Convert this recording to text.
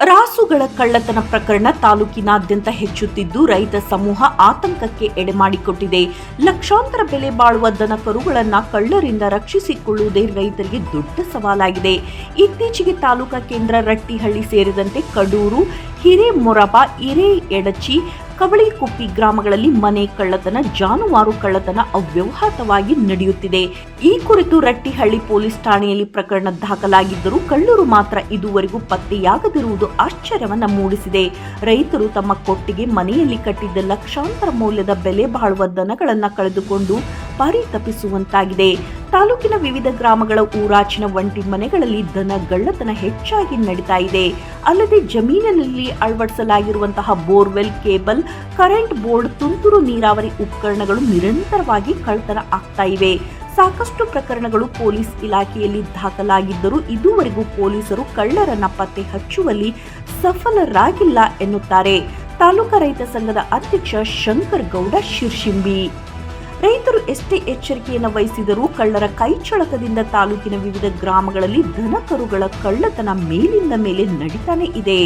ರಾಸುಗಳ ಕಳ್ಳತನ ಪ್ರಕರಣ ತಾಲೂಕಿನಾದ್ಯಂತ ಹೆಚ್ಚುತ್ತಿದ್ದು ರೈತ ಸಮೂಹ ಆತಂಕಕ್ಕೆ ಎಡೆಮಾಡಿಕೊಟ್ಟಿದೆ. ಲಕ್ಷಾಂತರ ಬೆಲೆ ಬಾಳುವ ದನ ಕರುಗಳನ್ನು ಕಳ್ಳರಿಂದ ರಕ್ಷಿಸಿಕೊಳ್ಳುವುದೇ ರೈತರಿಗೆ ದೊಡ್ಡ ಸವಾಲಾಗಿದೆ. ಇತ್ತೀಚೆಗೆ ತಾಲೂಕಾ ಕೇಂದ್ರ ರಟ್ಟಿಹಳ್ಳಿ ಸೇರಿದಂತೆ ಕಡೂರು, ಹಿರೇಮೊರಬ, ಹಿರೇಯಡಚಿ, ಕವಳಿಕುಪ್ಪಿ ಗ್ರಾಮಗಳಲ್ಲಿ ಮನೆ ಕಳ್ಳತನ, ಜಾನುವಾರು ಕಳ್ಳತನ ಅವ್ಯವಹಾರವಾಗಿ ನಡೆಯುತ್ತಿದೆ. ಈ ಕುರಿತು ರಟ್ಟಿಹಳ್ಳಿ ಪೊಲೀಸ್ ಠಾಣೆಯಲ್ಲಿ ಪ್ರಕರಣ ದಾಖಲಾಗಿದ್ದರೂ ಕಳ್ಳರು ಮಾತ್ರ ಇದುವರೆಗೂ ಪತ್ತೆಯಾಗದಿರುವುದು ಆಶ್ಚರ್ಯವನ್ನ ಮೂಡಿಸಿದೆ. ರೈತರು ತಮ್ಮ ಕೊಟ್ಟಿಗೆ ಮನೆಯಲ್ಲಿ ಕಟ್ಟಿದ್ದ ಲಕ್ಷಾಂತರ ಮೌಲ್ಯದ ಬೆಲೆ ಬಾಳುವ ದನಗಳನ್ನು ಕಳೆದುಕೊಂಡು ಪರಿತಪಿಸುವಂತಾಗಿದೆ. ತಾಲೂಕಿನ ವಿವಿಧ ಗ್ರಾಮಗಳ ಊರಾಚಿನ ಒಂಟಿ ಮನೆಗಳಲ್ಲಿ ದನ ಗಳ್ಳತನ ಹೆಚ್ಚಾಗಿ ನಡೀತಾ ಇದೆ. ಅಲ್ಲದೆ ಜಮೀನಿನಲ್ಲಿ ಅಳವಡಿಸಲಾಗಿರುವಂತಹ ಬೋರ್ವೆಲ್, ಕೇಬಲ್, ಕರೆಂಟ್ ಬೋರ್ಡ್, ತುಂತುರು ನೀರಾವರಿ ಉಪಕರಣಗಳು ನಿರಂತರವಾಗಿ ಕಳ್ಳತನ ಆಗ್ತಾ ಇವೆ. ಸಾಕಷ್ಟು ಪ್ರಕರಣಗಳು ಪೊಲೀಸ್ ಇಲಾಖೆಯಲ್ಲಿ ದಾಖಲಾಗಿದ್ದರೂ ಇದುವರೆಗೂ ಪೊಲೀಸರು ಕಳ್ಳರನ್ನ ಪತ್ತೆ ಹಚ್ಚುವಲ್ಲಿ ಸಫಲರಾಗಿಲ್ಲ ಎನ್ನುತ್ತಾರೆ ತಾಲೂಕಾ ರೈತ ಸಂಘದ ಅಧ್ಯಕ್ಷ ಶಂಕರ್ ಗೌಡ ಶಿರ್ಶಿಂಬಿ. ರೈತರು ಎಷ್ಟೇ ಎಚ್ಚರಿಕೆಯನ್ನು ವಹಿಸಿದರೂ ಕಳ್ಳರ ಕೈಚಳಕದಿಂದ ತಾಲೂಕಿನ ವಿವಿಧ ಗ್ರಾಮಗಳಲ್ಲಿ ದನ ಕರುಗಳ ಕಳ್ಳತನ ಮೇಲಿಂದ ಮೇಲೆ ನಡೀತಾನೆ ಇದೆ.